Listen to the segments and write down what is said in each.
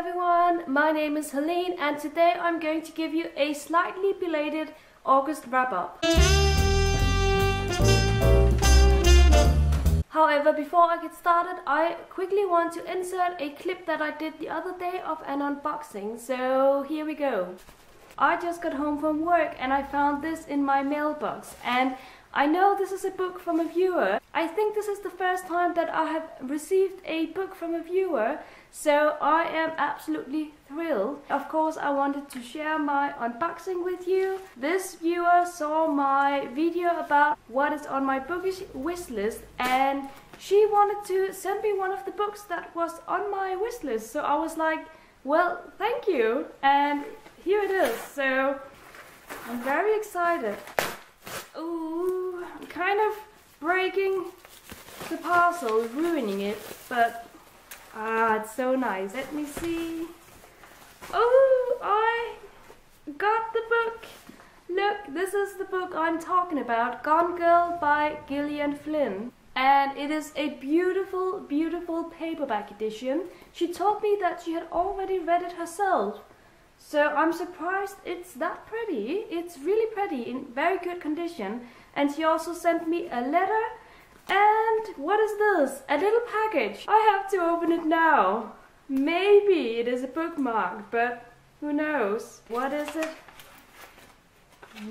everyone, my name is Helene and today I'm going to give you a slightly belated August wrap-up. However, before I get started, I quickly want to insert a clip that I did the other day of an unboxing, so here we go. I just got home from work and I found this in my mailbox, and I know this is a book from a viewer. I think this is the first time that I have received a book from a viewer, so I am absolutely thrilled. Of course, I wanted to share my unboxing with you. This viewer saw my video about what is on my bookish wish list, and she wanted to send me one of the books that was on my wish list. So I was like, well, thank you, and here it is. So I'm very excited. Ooh, I'm kind of breaking the parcel, ruining it, but it's so nice. Let me see. Oh, I got the book. Look, this is the book I'm talking about, Gone Girl by Gillian Flynn. And it is a beautiful, beautiful paperback edition. She told me that she had already read it herself. So I'm surprised it's that pretty. It's really pretty, in very good condition. And she also sent me a letter. And what is this? A little package. I have to open it now. Maybe it is a bookmark, but who knows? What is it?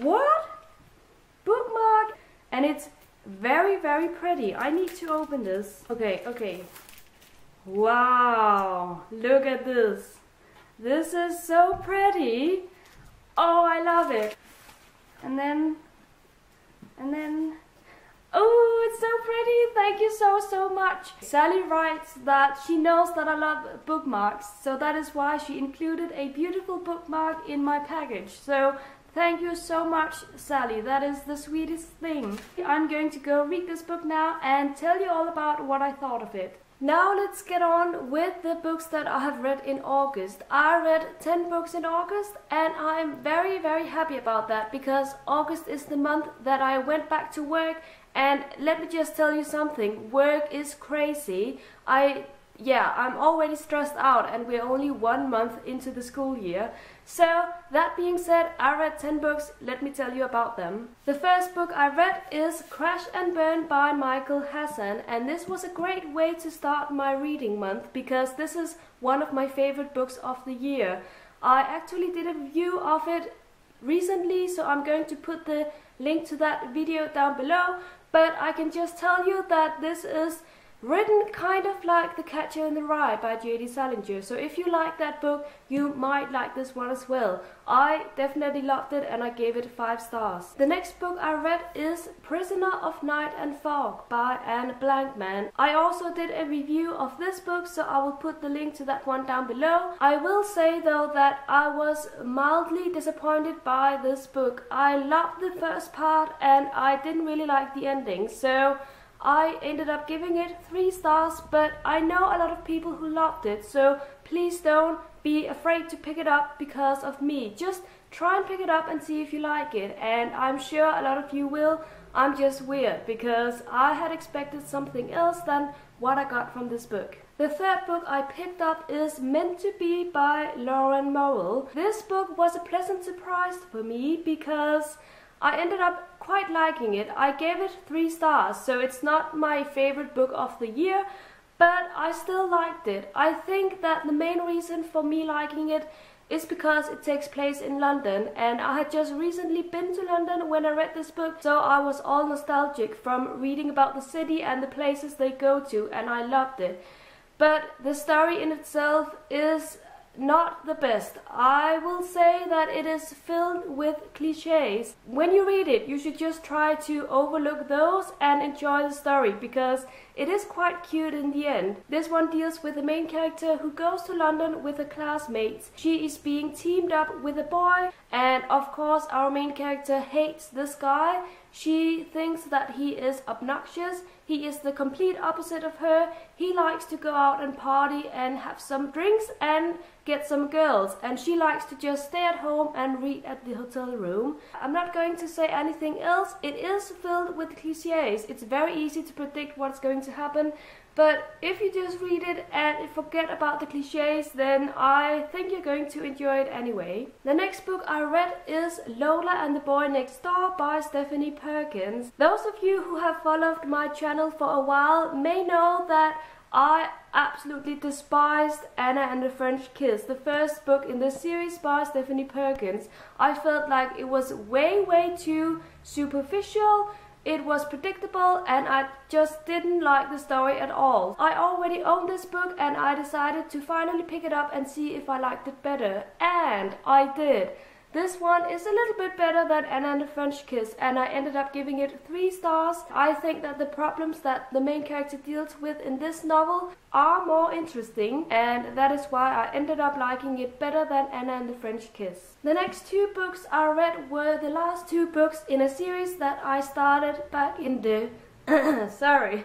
What? Bookmark? And it's very, very pretty. I need to open this. Okay. Wow, look at this. This is so pretty. Oh, I love it. And then, oh, it's so pretty. Thank you so much. Sally writes that she knows that I love bookmarks, so that is why she included a beautiful bookmark in my package. So thank you so much, Sally. That is the sweetest thing. I'm going to go read this book now and tell you all about what I thought of it. Now let's get on with the books that I have read in August. I read 10 books in August and I'm very, very happy about that, because August is the month that I went back to work, and let me just tell you something, work is crazy. I'm already stressed out and we're only 1 month into the school year. So that being said, I read 10 books. Let me tell you about them. The first book I read is Crash and Burn by Michael Hassan, and this was a great way to start my reading month because this is one of my favorite books of the year. I actually did a review of it recently, so I'm going to put the link to that video down below, but I can just tell you that this is written kind of like The Catcher in the Rye by J.D. Salinger. So if you like that book, you might like this one as well. I definitely loved it and I gave it 5 stars. The next book I read is Prisoner of Night and Fog by Anne Blankman. I also did a review of this book, so I will put the link to that one down below. I will say though that I was mildly disappointed by this book. I loved the first part and I didn't really like the ending, so I ended up giving it 3 stars, but I know a lot of people who loved it, so please don't be afraid to pick it up because of me. Just try and pick it up and see if you like it, and I'm sure a lot of you will. I'm just weird because I had expected something else than what I got from this book. The third book I picked up is Meant to Be by Lauren Morrill. This book was a pleasant surprise for me because I ended up quite liking it. I gave it 3 stars, so it's not my favorite book of the year, but I still liked it. I think that the main reason for me liking it is because it takes place in London, and I had just recently been to London when I read this book, so I was all nostalgic from reading about the city and the places they go to, and I loved it. But the story in itself is not the best. I will say that it is filled with cliches. When you read it, you should just try to overlook those and enjoy the story because it is quite cute in the end. This one deals with the main character who goes to London with her classmates. She is being teamed up with a boy, and of course our main character hates this guy. She thinks that he is obnoxious. He is the complete opposite of her. He likes to go out and party and have some drinks and get some girls, and she likes to just stay at home and read at the hotel room. I'm not going to say anything else. It is filled with cliches. It's very easy to predict what's going to happen, but if you just read it and forget about the cliches, then I think you're going to enjoy it anyway. The next book I read is Lola and the Boy Next Door by Stephanie Perkins. Those of you who have followed my channel for a while may know that I absolutely despised Anna and the French Kiss, the first book in the series by Stephanie Perkins. I felt like it was way too superficial. It was predictable and I just didn't like the story at all. I already owned this book and I decided to finally pick it up and see if I liked it better. And I did. This one is a little bit better than Anna and the French Kiss, and I ended up giving it 3 stars. I think that the problems that the main character deals with in this novel are more interesting, and that is why I ended up liking it better than Anna and the French Kiss. The next 2 books I read were the last 2 books in a series that I started back in the... Sorry,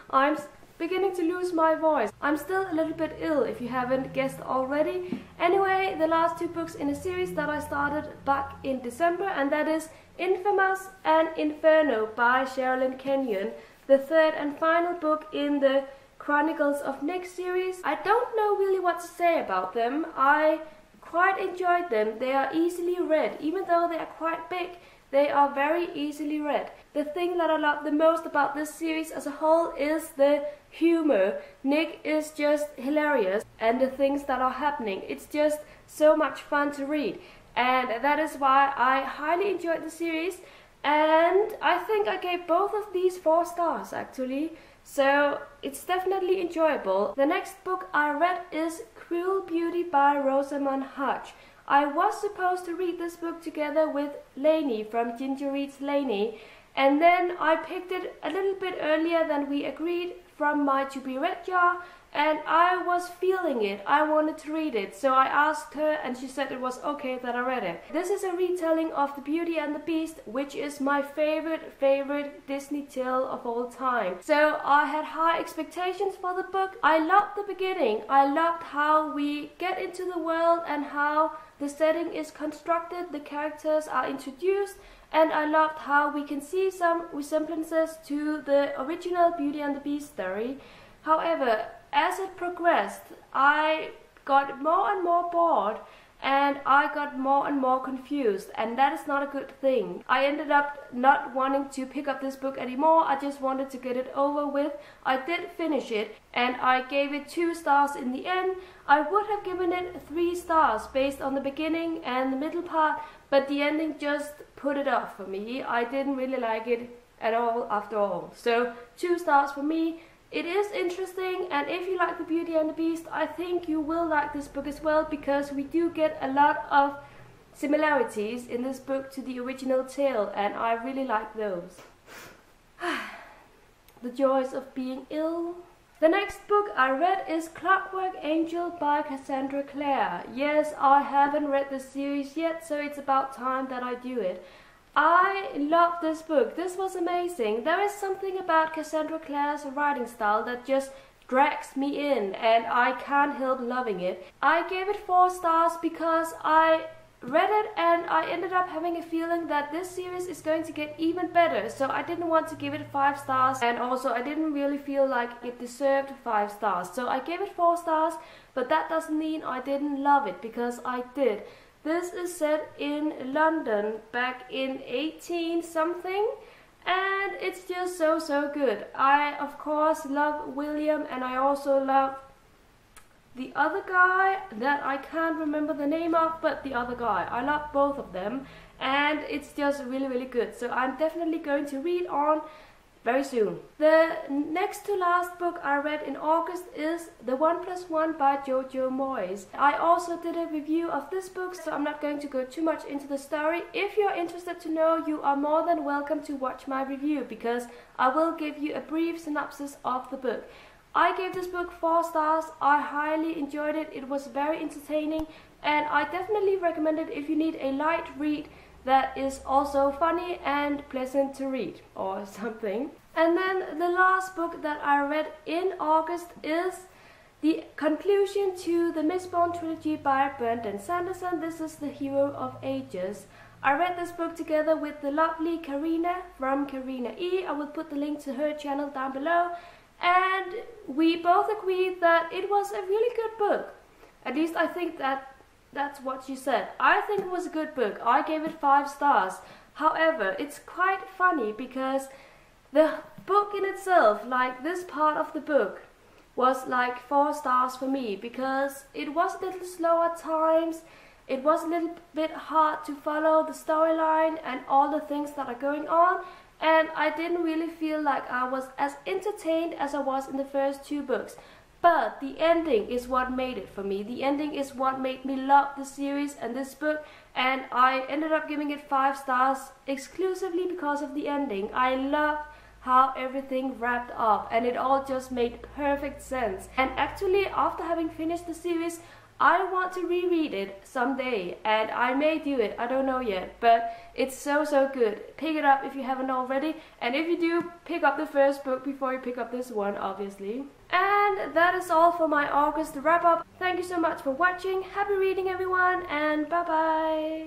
I'm beginning to lose my voice. I'm still a little bit ill, if you haven't guessed already. Anyway, the last 2 books in a series that I started back in December, and that is Infamous and Inferno by Sherilyn Kenyon, the 3rd and final book in the Chronicles of Nick series. I don't know really what to say about them. I quite enjoyed them. They are easily read. Even though they are quite big, they are very easily read. The thing that I love the most about this series as a whole is the humor. Nick is just hilarious, and the things that are happening. It's just so much fun to read, and that is why I highly enjoyed the series, and I think I gave both of these 4 stars actually. So it's definitely enjoyable. The next book I read is Cruel Beauty by Rosamund Hodge. I was supposed to read this book together with Lainey from Ginger Reads Lainey, and then I picked it a little bit earlier than we agreed from my to be read jar, and I was feeling it. I wanted to read it, so I asked her and she said it was okay that I read it. This is a retelling of The Beauty and the Beast, which is my favorite Disney tale of all time. So I had high expectations for the book. I loved the beginning. I loved how we get into the world and how the setting is constructed, the characters are introduced, and I loved how we can see some resemblances to the original Beauty and the Beast story. However, as it progressed, I got more and more bored, and I got more and more confused, and that is not a good thing. I ended up not wanting to pick up this book anymore. I just wanted to get it over with. I did finish it, and I gave it 2 stars in the end. I would have given it 3 stars based on the beginning and the middle part, but the ending just put it off for me. I didn't really like it at all after all. So 2 stars for me. It is interesting, and if you like The Beauty and the Beast, I think you will like this book as well, because we do get a lot of similarities in this book to the original tale, and I really like those. The joys of being ill. The next book I read is Clockwork Angel by Cassandra Clare. Yes, I haven't read the series yet, so it's about time that I do it. I love this book. This was amazing. There is something about Cassandra Clare's writing style that just drags me in, and I can't help loving it. I gave it 4 stars because I read it and I ended up having a feeling that this series is going to get even better, so I didn't want to give it 5 stars, and also I didn't really feel like it deserved 5 stars, so I gave it 4 stars, but that doesn't mean I didn't love it, because I did. This is set in London back in 18 something, and it's just so good. I of course love William, and I also love the other guy that I can't remember the name of, but the other guy. I love both of them, and it's just really good. So I'm definitely going to read on very soon. The next to last book I read in August is The 1+1 by Jojo Moyes. I also did a review of this book, so I'm not going to go too much into the story. If you're interested to know, you are more than welcome to watch my review, because I will give you a brief synopsis of the book. I gave this book 4 stars. I highly enjoyed it. It was very entertaining, and I definitely recommend it if you need a light read that is also funny and pleasant to read, or something. And then the last book that I read in August is the conclusion to the Mistborn trilogy by Brandon Sanderson. This is The Hero of Ages. I read this book together with the lovely Karina from Karina E. I will put the link to her channel down below. and we both agreed that it was a really good book. At least I think that's what she said. I think it was a good book. I gave it 5 stars. However, it's quite funny because the book in itself, like this part of the book, was like 4 stars for me because it was a little slow at times. It was a little bit hard to follow the storyline and all the things that are going on, and I didn't really feel like I was as entertained as I was in the first 2 books. But the ending is what made it for me. The ending is what made me love the series and this book, and I ended up giving it 5 stars exclusively because of the ending. I loved how everything wrapped up and it all just made perfect sense. And actually, after having finished the series, I want to reread it someday, and I may do it, I don't know yet, but it's so good. Pick it up if you haven't already, and if you do, pick up the first book before you pick up this one, obviously. And that is all for my August wrap up. Thank you so much for watching, happy reading everyone, and bye bye!